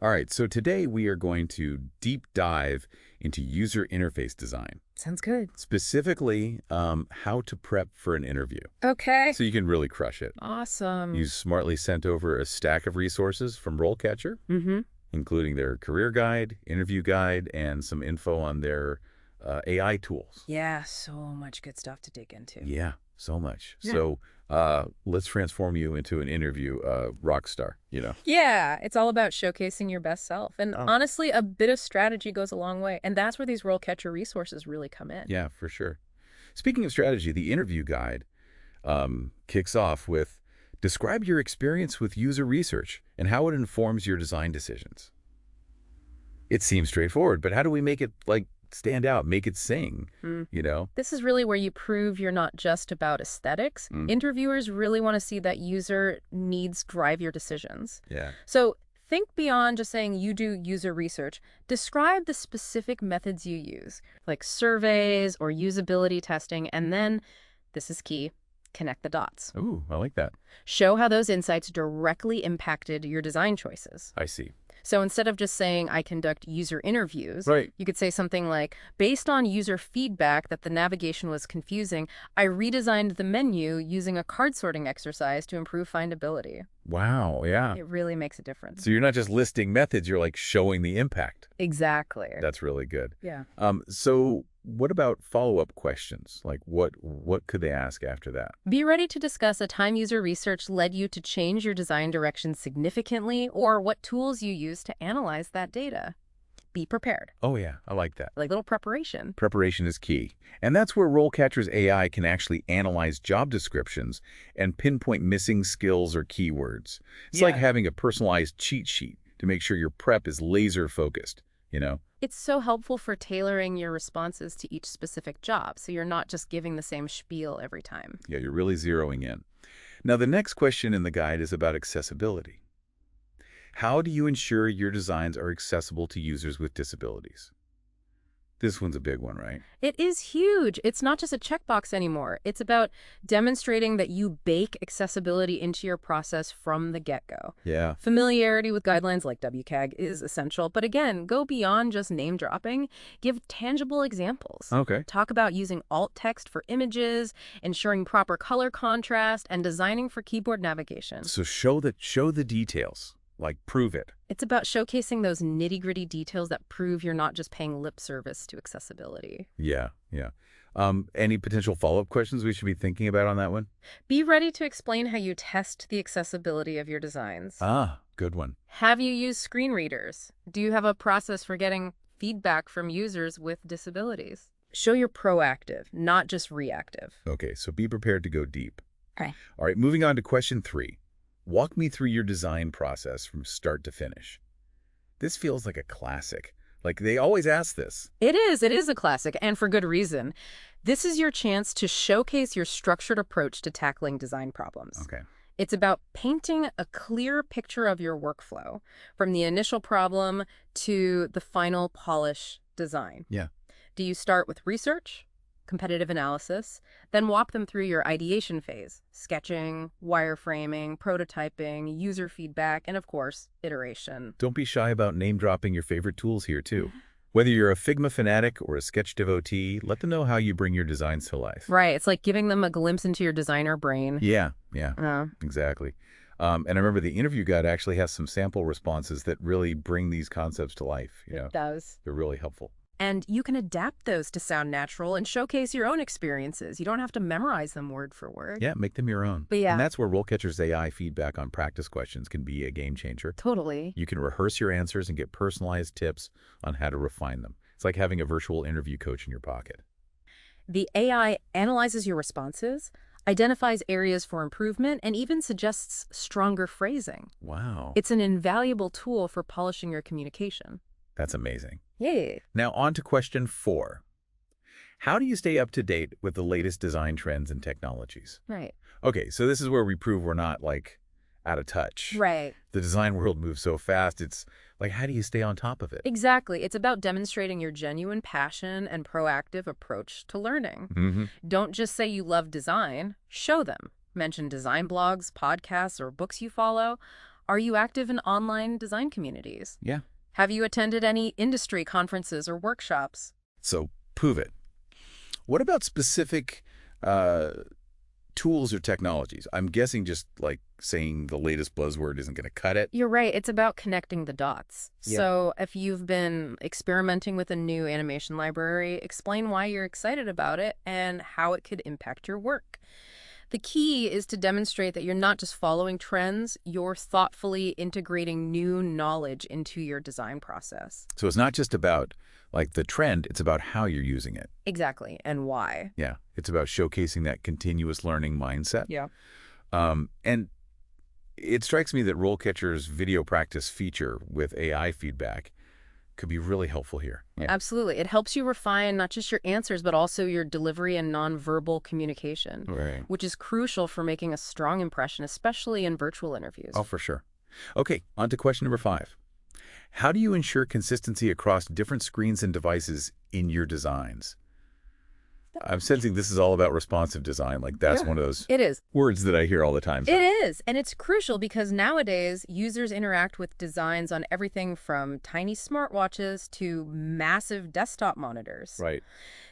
All right, so today we are going to deep dive into user interface design, Sounds good. specifically how to prep for an interview Okay. so you can really crush it. You Awesome. smartly sent over a stack of resources from RoleCatcher, Mm-hmm. including their career guide, interview guide, and some info on their AI tools. Yeah, so much good stuff to dig into. Yeah, so much. Yeah. So let's transform you into an interview rock star. Yeah, it's all about showcasing your best self. And Oh, honestly, a bit of strategy goes a long way. And that's where these role catcher resources really come in. yeah, for sure. Speaking of strategy, the interview guide kicks off with describe your experience with user research and how it informs your design decisions. It seems straightforward, but how do we make it stand out, make it sing, Mm. you know? This is really where you prove you're not just about aesthetics. Mm, Interviewers really want to see that user needs drive your decisions. yeah. So think beyond just saying you do user research. Describe the specific methods you use, like surveys or usability testing, and then, this is key, connect the dots. Ooh, I like that. Show how those insights directly impacted your design choices. I see. So instead of just saying, I conduct user interviews, Right. you could say something like, based on user feedback that the navigation was confusing, I redesigned the menu using a card sorting exercise to improve findability. Wow, yeah. It really makes a difference. So you're not just listing methods, you're showing the impact. Exactly. That's really good. Yeah. So what about follow-up questions? What could they ask after that? Be ready to discuss a time user research led you to change your design direction significantly or what tools you use to analyze that data. Be prepared. Oh yeah, I like that. Like little preparation. Preparation is key. And that's where RoleCatcher's AI can actually analyze job descriptions and pinpoint missing skills or keywords. It's like Yeah. having a personalized cheat sheet to make sure your prep is laser focused. It's so helpful for tailoring your responses to each specific job, so you're not just giving the same spiel every time. Yeah, you're really zeroing in. Now, the next question in the guide is about accessibility. How do you ensure your designs are accessible to users with disabilities? This one's a big one, right? It is huge. It's not just a checkbox anymore. It's about demonstrating that you bake accessibility into your process from the get-go. Yeah. Familiarity with guidelines like WCAG is essential, but again, go beyond just name dropping. Give tangible examples. Okay. Talk about using alt text for images, ensuring proper color contrast, and designing for keyboard navigation. So show the details. Prove it. It's about showcasing those nitty-gritty details that prove you're not just paying lip service to accessibility. Yeah, yeah. Any potential follow-up questions we should be thinking about on that one? Be ready to explain how you test the accessibility of your designs. Ah, good one. Have you used screen readers? Do you have a process for getting feedback from users with disabilities? Show you're proactive, not just reactive. Okay, so be prepared to go deep. Okay. All right, moving on to question 3. Walk me through your design process from start to finish. This feels like a classic. They always ask this. It is a classic, and for good reason. This is your chance to showcase your structured approach to tackling design problems. Okay. It's about painting a clear picture of your workflow, from the initial problem to the final polish design. Yeah. Do you start with research, competitive analysis, then walk them through your ideation phase, sketching, wireframing, prototyping, user feedback, and of course, iteration? Don't be shy about name-dropping your favorite tools here, too. Whether you're a Figma fanatic or a Sketch devotee, let them know how you bring your designs to life. Right, it's like giving them a glimpse into your designer brain. Yeah, Uh, exactly. And I remember the interview guide actually has some sample responses that really bring these concepts to life. it does. They're really helpful. And you can adapt those to sound natural and showcase your own experiences. You don't have to memorize them word for word. Yeah, make them your own. But yeah. And that's where RoleCatcher's AI feedback on practice questions can be a game changer. Totally. You can rehearse your answers and get personalized tips on how to refine them. It's like having a virtual interview coach in your pocket. The AI analyzes your responses, identifies areas for improvement, and even suggests stronger phrasing. Wow. It's an invaluable tool for polishing your communication. That's amazing. Yay. Now on to question 4. How do you stay up to date with the latest design trends and technologies? Right. Okay, so this is where we prove we're not, out of touch. Right. The design world moves so fast, it's how do you stay on top of it? Exactly. It's about demonstrating your genuine passion and proactive approach to learning. Mm-hmm. Don't just say you love design, show them. Mention design blogs, podcasts, or books you follow. Are you active in online design communities? Yeah. Have you attended any industry conferences or workshops? So prove it. What about specific tools or technologies? I'm guessing just like saying the latest buzzword isn't going to cut it. You're right. It's about connecting the dots. Yeah. So if you've been experimenting with a new animation library, explain why you're excited about it and how it could impact your work. The key is to demonstrate that you're not just following trends, you're thoughtfully integrating new knowledge into your design process. So it's not just about like the trend, it's about how you're using it. Exactly, and why. Yeah, it's about showcasing that continuous learning mindset. Yeah. And it strikes me that RoleCatcher's video practice feature with AI feedback could be really helpful here. Yeah. Absolutely. It helps you refine not just your answers, but also your delivery and nonverbal communication, Right. which is crucial for making a strong impression, especially in virtual interviews. Oh, for sure. Okay, on to question number 5. How do you ensure consistency across different screens and devices in your designs? I'm sensing this is all about responsive design. Like that's one of those It is. words that I hear all the time. It is. And it's crucial because nowadays users interact with designs on everything from tiny smartwatches to massive desktop monitors. Right.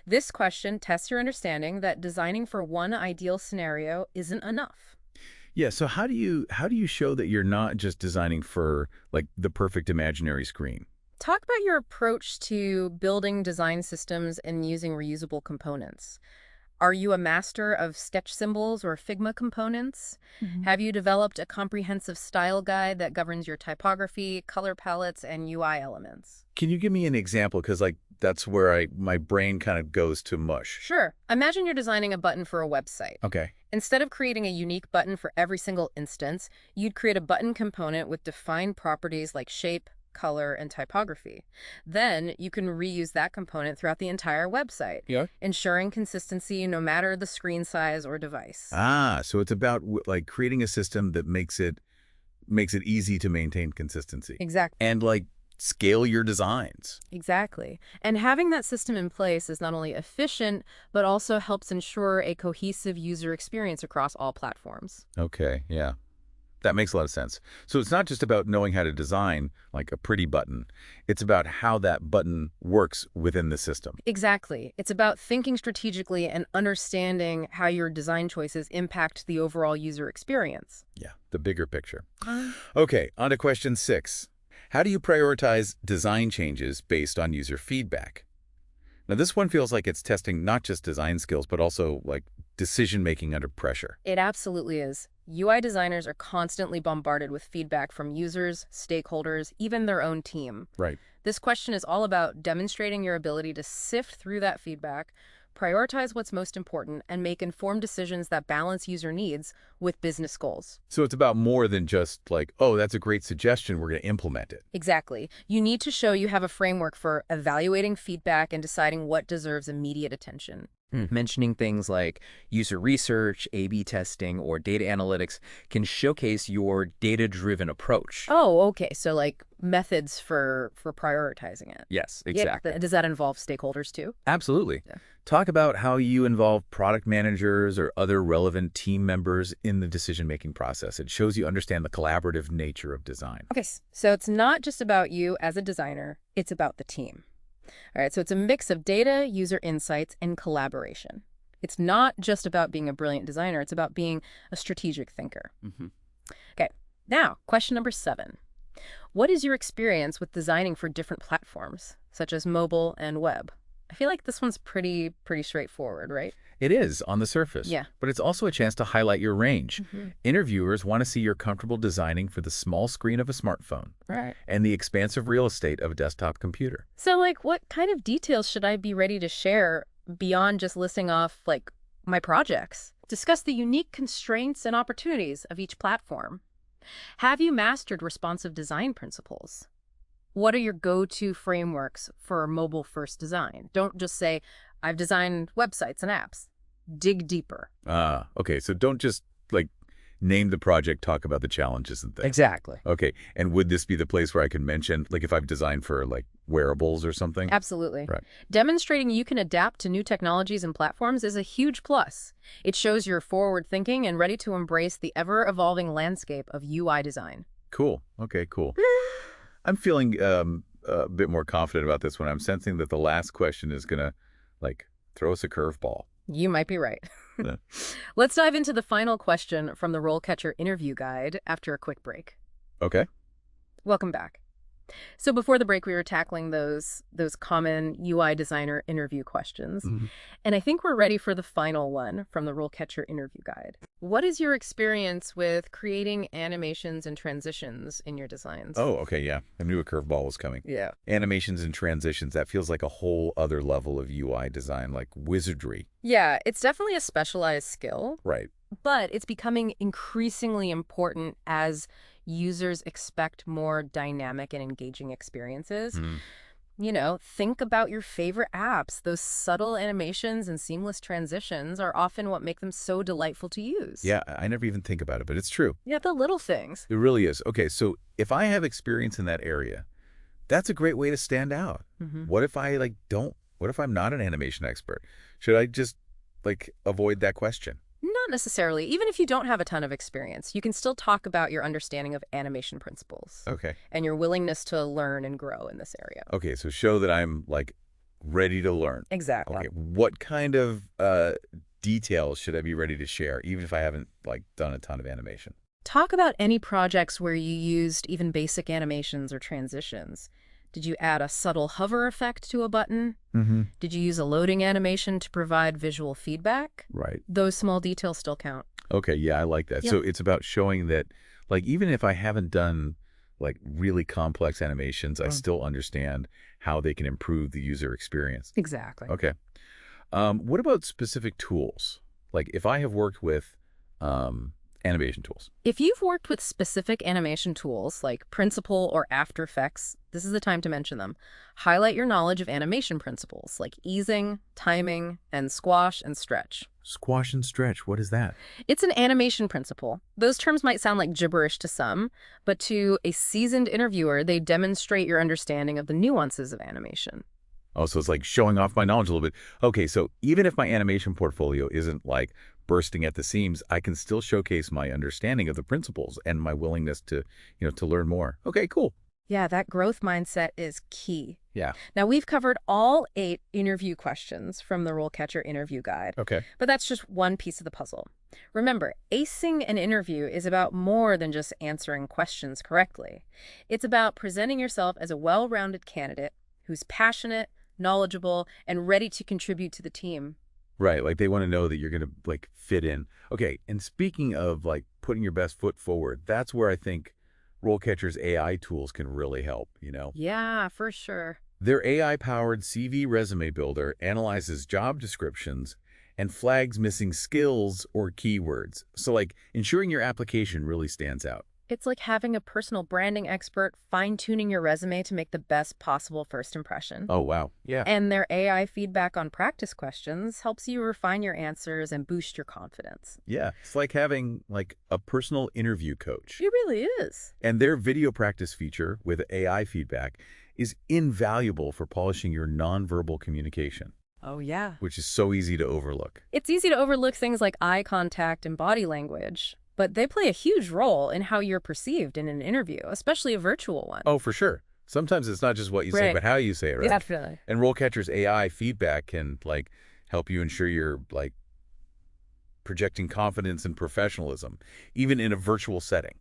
This question tests your understanding that designing for one ideal scenario isn't enough. Yeah, so how do you show that you're not just designing for like the perfect imaginary screen? Talk about your approach to building design systems and using reusable components. Are you a master of sketch symbols or Figma components? Have you developed a comprehensive style guide that governs your typography, color palettes, and UI elements? Can you give me an example? Because like that's where my brain kind of goes to mush. Sure. Imagine you're designing a button for a website. Okay. Instead of creating a unique button for every single instance, you'd create a button component with defined properties like shape, color, and typography. Then you can reuse that component throughout the entire website, ensuring consistency no matter the screen size or device. Ah, so it's about like creating a system that makes it easy to maintain consistency. Exactly. And like scale your designs. Exactly. And having that system in place is not only efficient, but also helps ensure a cohesive user experience across all platforms. Okay, yeah. That makes a lot of sense. So it's not just about knowing how to design like a pretty button. It's about how that button works within the system. Exactly. It's about thinking strategically and understanding how your design choices impact the overall user experience. Yeah, the bigger picture. Okay, on to question 6. How do you prioritize design changes based on user feedback? Now, this one feels like it's testing not just design skills, but also like decision-making under pressure. It absolutely is. UI designers are constantly bombarded with feedback from users, stakeholders, even their own team. Right. This question is all about demonstrating your ability to sift through that feedback, prioritize what's most important, and make informed decisions that balance user needs with business goals. So it's about more than just like, oh, that's a great suggestion, we're going to implement it. Exactly. You need to show you have a framework for evaluating feedback and deciding what deserves immediate attention. Mentioning things like user research, A/B testing, or data analytics can showcase your data-driven approach. Oh, okay. So like methods for prioritizing it. Yes, Yeah, exactly. does that involve stakeholders too? Absolutely. Yeah. Talk about how you involve product managers or other relevant team members in the decision-making process. It shows you understand the collaborative nature of design. Okay, so it's not just about you as a designer, it's about the team. All right, so it's a mix of data, user insights, and collaboration. It's not just about being a brilliant designer, it's about being a strategic thinker. Okay, now, question number 7. What is your experience with designing for different platforms, such as mobile and web? I feel like this one's pretty straightforward, right? It is on the surface, Yeah. but it's also a chance to highlight your range. Interviewers want to see you're comfortable designing for the small screen of a smartphone Right. and the expansive real estate of a desktop computer. So, like, what kind of details should I be ready to share beyond just listing off, like, my projects? Discuss the unique constraints and opportunities of each platform. Have you mastered responsive design principles? What are your go-to frameworks for mobile-first design? Don't just say, I've designed websites and apps. Dig deeper. Okay, so don't just like name the project, talk about the challenges and things. Exactly. Okay, and would this be the place where I can mention, like if I've designed for like wearables or something? Absolutely. Right. Demonstrating you can adapt to new technologies and platforms is a huge plus. It shows you're forward-thinking and ready to embrace the ever-evolving landscape of UI design. Cool. Okay, cool. I'm feeling a bit more confident about this one. I'm sensing that the last question is going to, like, throw us a curveball. You might be right. Yeah. Let's dive into the final question from the RoleCatcher Interview Guide after a quick break. Okay. Welcome back. So before the break, we were tackling those common UI designer interview questions. Mhm. And I think we're ready for the final one from the RoleCatcher Interview Guide. What is your experience with creating animations and transitions in your designs? Oh, okay, yeah. I knew a curveball was coming. Yeah. Animations and transitions, that feels like a whole other level of UI design, like wizardry. Yeah, it's definitely a specialized skill, Right. but it's becoming increasingly important as users expect more dynamic and engaging experiences. Mhm. You know, think about your favorite apps. Those subtle animations and seamless transitions are often what make them so delightful to use. Yeah, I never even think about it, but it's true. Yeah, the little things. It really is. Okay, so if I have experience in that area, that's a great way to stand out. What if I what if I'm not an animation expert? Should I just avoid that question? Not necessarily. Even if you don't have a ton of experience, you can still talk about your understanding of animation principles Okay. and your willingness to learn and grow in this area. Okay, so show that I'm ready to learn. Exactly. Okay, what kind of details should I be ready to share, even if I haven't done a ton of animation? Talk about any projects where you used even basic animations or transitions. Did you add a subtle hover effect to a button? Mm-hmm. Did you use a loading animation to provide visual feedback? Right. Those small details still count. Okay, yeah, I like that. Yeah. So it's about showing that, even if I haven't done really complex animations, I still understand how they can improve the user experience. Exactly. Okay. What about specific tools? Like if I have worked with animation tools. If you've worked with specific animation tools like Principle or After Effects, this is the time to mention them. Highlight your knowledge of animation principles like easing, timing, and squash and stretch. Squash and stretch, what is that? It's an animation principle. Those terms might sound like gibberish to some, but to a seasoned interviewer, they demonstrate your understanding of the nuances of animation. Oh, so it's like showing off my knowledge a little bit. Okay, so even if my animation portfolio isn't bursting at the seams, I can still showcase my understanding of the principles and my willingness to learn more. Okay, cool. Yeah, that growth mindset is key. Yeah. Now, we've covered all 8 interview questions from the RoleCatcher Interview Guide, Okay. but that's just one piece of the puzzle. Remember, acing an interview is about more than just answering questions correctly. It's about presenting yourself as a well-rounded candidate who's passionate, knowledgeable, and ready to contribute to the team. Right, they want to know that you're going to fit in. Okay, and speaking of putting your best foot forward, that's where I think RoleCatcher's AI tools can really help, Yeah, for sure. Their AI-powered CV resume builder analyzes job descriptions and flags missing skills or keywords. So ensuring your application really stands out. It's like having a personal branding expert fine-tuning your resume to make the best possible first impression. Oh, wow. Yeah. And their AI feedback on practice questions helps you refine your answers and boost your confidence. Yeah. It's like having a personal interview coach. It really is. And their video practice feature with AI feedback is invaluable for polishing your nonverbal communication, Oh, yeah. which is so easy to overlook. It's easy to overlook things like eye contact and body language, but they play a huge role in how you're perceived in an interview, especially a virtual one. Oh, for sure. Sometimes it's not just what you say, Right. but how you say it, right? Definitely. And RoleCatcher's AI feedback can help you ensure you're projecting confidence and professionalism, even in a virtual setting.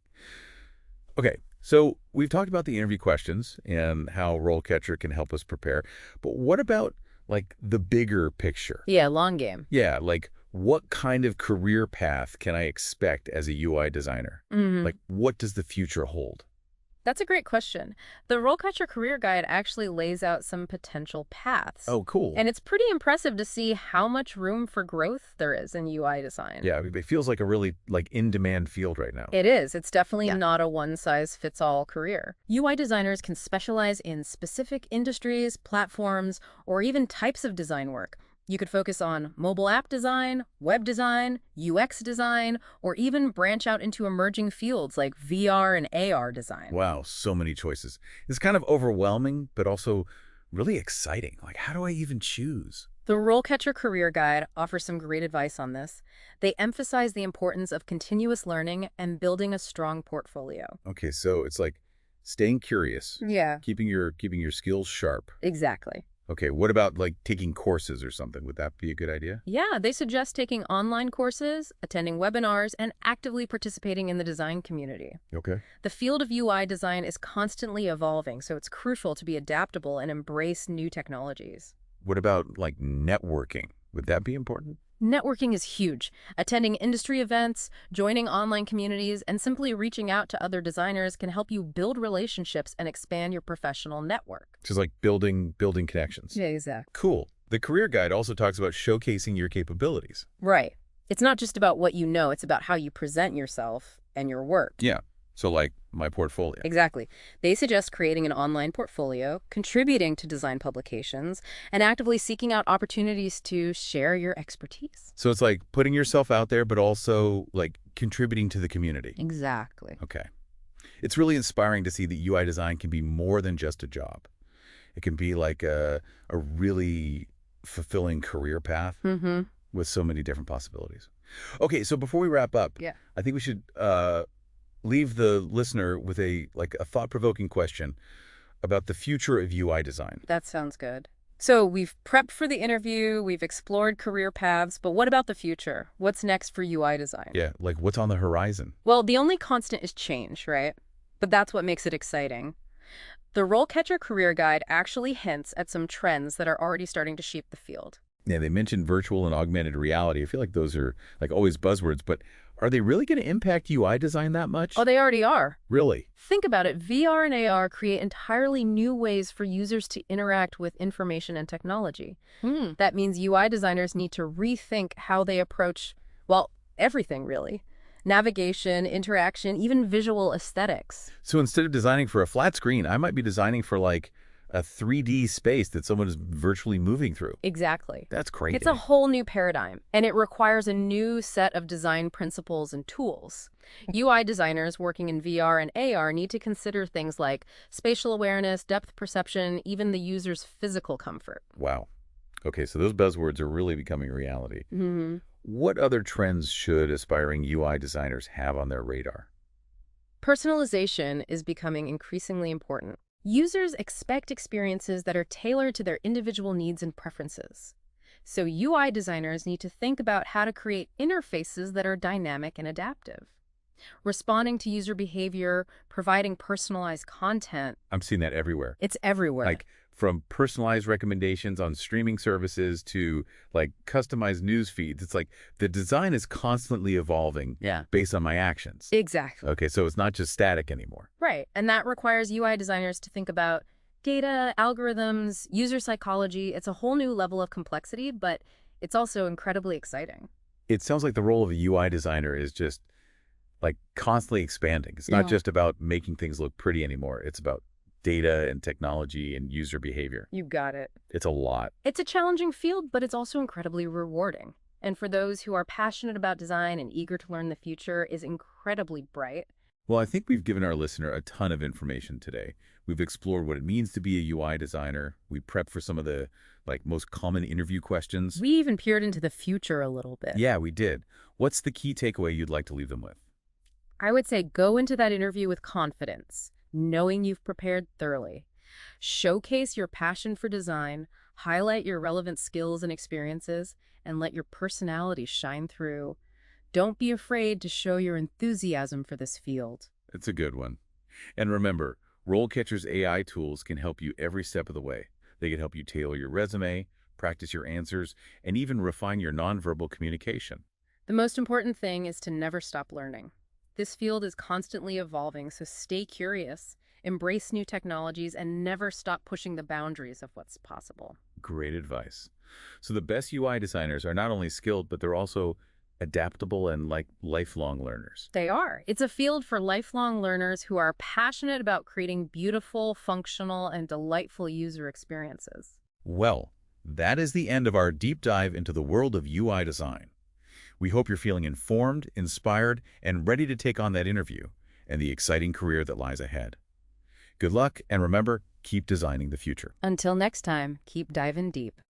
Okay, so we've talked about the interview questions and how RoleCatcher can help us prepare, but what about the bigger picture? Yeah, long game. Yeah, what kind of career path can I expect as a UI designer? What does the future hold? That's a great question. The RoleCatcher Career Guide actually lays out some potential paths. Oh, cool. And it's pretty impressive to see how much room for growth there is in UI design. Yeah, it feels like a really in-demand field right now. It is. It's definitely not a one-size-fits-all career. UI designers can specialize in specific industries, platforms, or even types of design work. You could focus on mobile app design, web design, UX design, or even branch out into emerging fields like VR and AR design. Wow, so many choices. It's kind of overwhelming, but also really exciting. How do I even choose? The RoleCatcher Career Guide offers some great advice on this. They emphasize the importance of continuous learning and building a strong portfolio. Okay, so it's like staying curious, Yeah, keeping your skills sharp. exactly. Okay, what about like taking courses or something? Would that be a good idea? Yeah, they suggest taking online courses, attending webinars, and actively participating in the design community. Okay. The field of UI design is constantly evolving, so it's crucial to be adaptable and embrace new technologies. What about like networking? Would that be important? Networking is huge. Attending industry events, joining online communities, and simply reaching out to other designers can help you build relationships and expand your professional network. Just like building connections. Yeah, exactly. Cool. The career guide also talks about showcasing your capabilities. Right. It's not just about what you know, it's about how you present yourself and your work. Yeah. So like my portfolio. Exactly. They suggest creating an online portfolio, contributing to design publications, and actively seeking out opportunities to share your expertise. So it's like putting yourself out there, but also like contributing to the community. Exactly. Okay. It's really inspiring to see that UI design can be more than just a job. It can be like a really fulfilling career path Mm-hmm. with so many different possibilities. Okay, so before we wrap up, Yeah. I think we should leave the listener with a thought-provoking question about the future of UI design. That sounds good. So we've prepped for the interview, we've explored career paths, but what about the future? What's next for UI design? Yeah, like what's on the horizon? Well, the only constant is change, right? But that's what makes it exciting. The RoleCatcher Career Guide actually hints at some trends that are already starting to shape the field. Yeah, they mentioned virtual and augmented reality. I feel like those are like always buzzwords, but are they really going to impact UI design that much? Oh, they already are. Really? Think about it. VR and AR create entirely new ways for users to interact with information and technology. That means UI designers need to rethink how they approach, well, everything really. Navigation, interaction, even visual aesthetics. So instead of designing for a flat screen, I might be designing for like a 3D space that someone is virtually moving through. Exactly. That's crazy. It's a whole new paradigm, and it requires a new set of design principles and tools. UI designers working in VR and AR need to consider things like spatial awareness, depth perception, even the user's physical comfort. Wow. Okay, so those buzzwords are really becoming reality. Mm-hmm. What other trends should aspiring UI designers have on their radar? Personalization is becoming increasingly important. Users expect experiences that are tailored to their individual needs and preferences. So UI designers need to think about how to create interfaces that are dynamic and adaptive. Responding to user behavior, providing personalized content, I'm seeing that everywhere. it's everywhere. Like from personalized recommendations on streaming services to like customized news feeds. It's like the design is constantly evolving based on my actions. Exactly. Okay, so it's not just static anymore. Right. And that requires UI designers to think about data, algorithms, user psychology. It's a whole new level of complexity, but it's also incredibly exciting. It sounds like the role of a UI designer is just like constantly expanding. It's not Yeah. just about making things look pretty anymore. It's about data and technology and user behavior. You got it. It's a lot. It's a challenging field, but it's also incredibly rewarding. And for those who are passionate about design and eager to learn the future, is incredibly bright. Well, I think we've given our listener a ton of information today. We've explored what it means to be a UI designer. We prepped for some of the most common interview questions. We even peered into the future a little bit. Yeah, we did. What's the key takeaway you'd like to leave them with? I would say go into that interview with confidence, knowing you've prepared thoroughly. Showcase your passion for design, highlight your relevant skills and experiences, and let your personality shine through. Don't be afraid to show your enthusiasm for this field. It's a good one. And remember, RoleCatcher's AI tools can help you every step of the way. They can help you tailor your resume, practice your answers, and even refine your nonverbal communication. The most important thing is to never stop learning. This field is constantly evolving, so stay curious, embrace new technologies, and never stop pushing the boundaries of what's possible. Great advice. So the best UI designers are not only skilled, but they're also adaptable and lifelong learners. They are. It's a field for lifelong learners who are passionate about creating beautiful, functional, and delightful user experiences. Well, that is the end of our deep dive into the world of UI design. We hope you're feeling informed, inspired, and ready to take on that interview and the exciting career that lies ahead. Good luck, and remember, keep designing the future. Until next time, keep diving deep.